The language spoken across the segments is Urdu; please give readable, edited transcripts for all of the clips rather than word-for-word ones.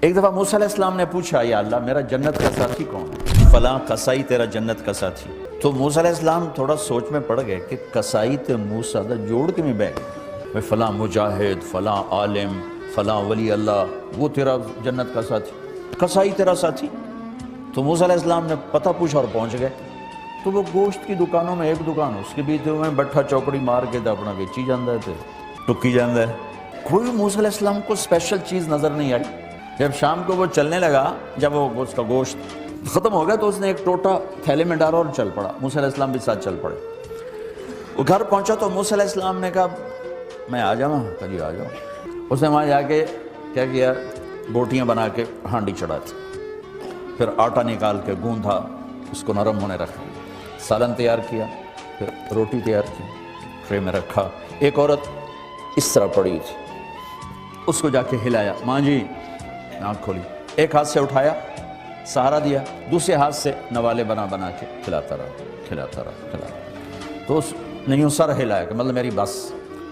ایک دفعہ موسیٰ علیہ السلام نے پوچھا یا اللہ میرا جنت کا ساتھی کون ہے؟ فلاں قصائی تیرا جنت کا ساتھی. تو موسیٰ علیہ السلام تھوڑا سوچ میں پڑ گئے کہ قصائی تے موسیٰ دا جوڑ کے میں بیٹھ گئے. فلاں مجاہد، فلاں عالم، فلاں ولی اللہ، وہ تیرا جنت کا ساتھی، قصائی تیرا ساتھی. تو موسیٰ علیہ السلام نے پتہ پوچھا اور پہنچ گئے. تو وہ گوشت کی دکانوں میں ایک دکان اس کے بیچ میں بٹھا چوکڑی مار کے اپنا بیچی جاندہ ہے، ٹکی جاندہ ہے. کوئی موسیٰ علیہ السلام کو اسپیشل چیز نظر نہیں آئی. جب شام کو وہ چلنے لگا، جب وہ اس کا گوشت ختم ہو گیا تو اس نے ایک ٹوٹا تھیلے میں ڈالا اور چل پڑا. موسیٰ علیہ السلام بھی ساتھ چل پڑے. وہ گھر پہنچا تو موسیٰ علیہ السلام نے کہا میں آ جاؤں؟ کہا جی آ جاؤ. اس نے وہاں جا کے کیا کیا، بوٹیاں بنا کے ہانڈی چڑھا تھی، پھر آٹا نکال کے گوندھا، اس کو نرم ہونے رکھا، سالن تیار کیا، پھر روٹی تیار کی، ٹرے میں رکھا. ایک عورت اس طرح پڑی تھی، اس کو جا کے ہلایا، ماں جی، آنکھ کھولی، ایک ہاتھ سے اٹھایا، سہارا دیا، دوسرے ہاتھ سے نوالے بنا بنا کے کھلاتا رہا. تو اس نے یوں سر ہلایا کہ مطلب میری بس.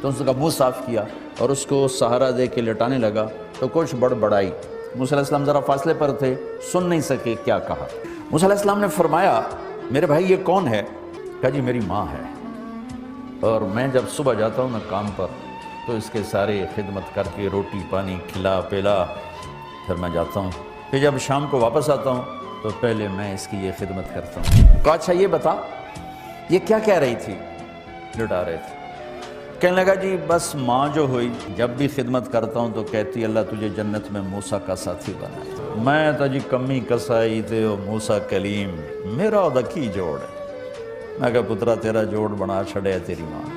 تو اس کا منہ صاف کیا اور اس کو سہارا دے کے لٹانے لگا تو کچھ بڑبڑائی. موسیٰ علیہ السلام ذرا فاصلے پر تھے، سن نہیں سکے کیا کہا. موسیٰ علیہ السلام نے فرمایا میرے بھائی یہ کون ہے؟ کہا جی میری ماں ہے، اور میں جب صبح جاتا ہوں نا کام پر تو اس کے سارے خدمت کر کے روٹی پانی کھلا پلا پھر میں جاتا ہوں. پھر جب شام کو واپس آتا ہوں تو پہلے میں اس کی یہ خدمت کرتا ہوں. کہا اچھا یہ بتا یہ کیا کہہ رہی تھی؟ لٹا رہے تھے. کہنے لگا جی بس ماں جو ہوئی جب بھی خدمت کرتا ہوں تو کہتی اللہ تجھے جنت میں موسیٰ کا ساتھی بنا. میں تو جی کمی قصائی تے موسیٰ کلیم، میرا دا کی جوڑ ہے. میں کہا پترا تیرا جوڑ بنا چھڑے تیری ماں.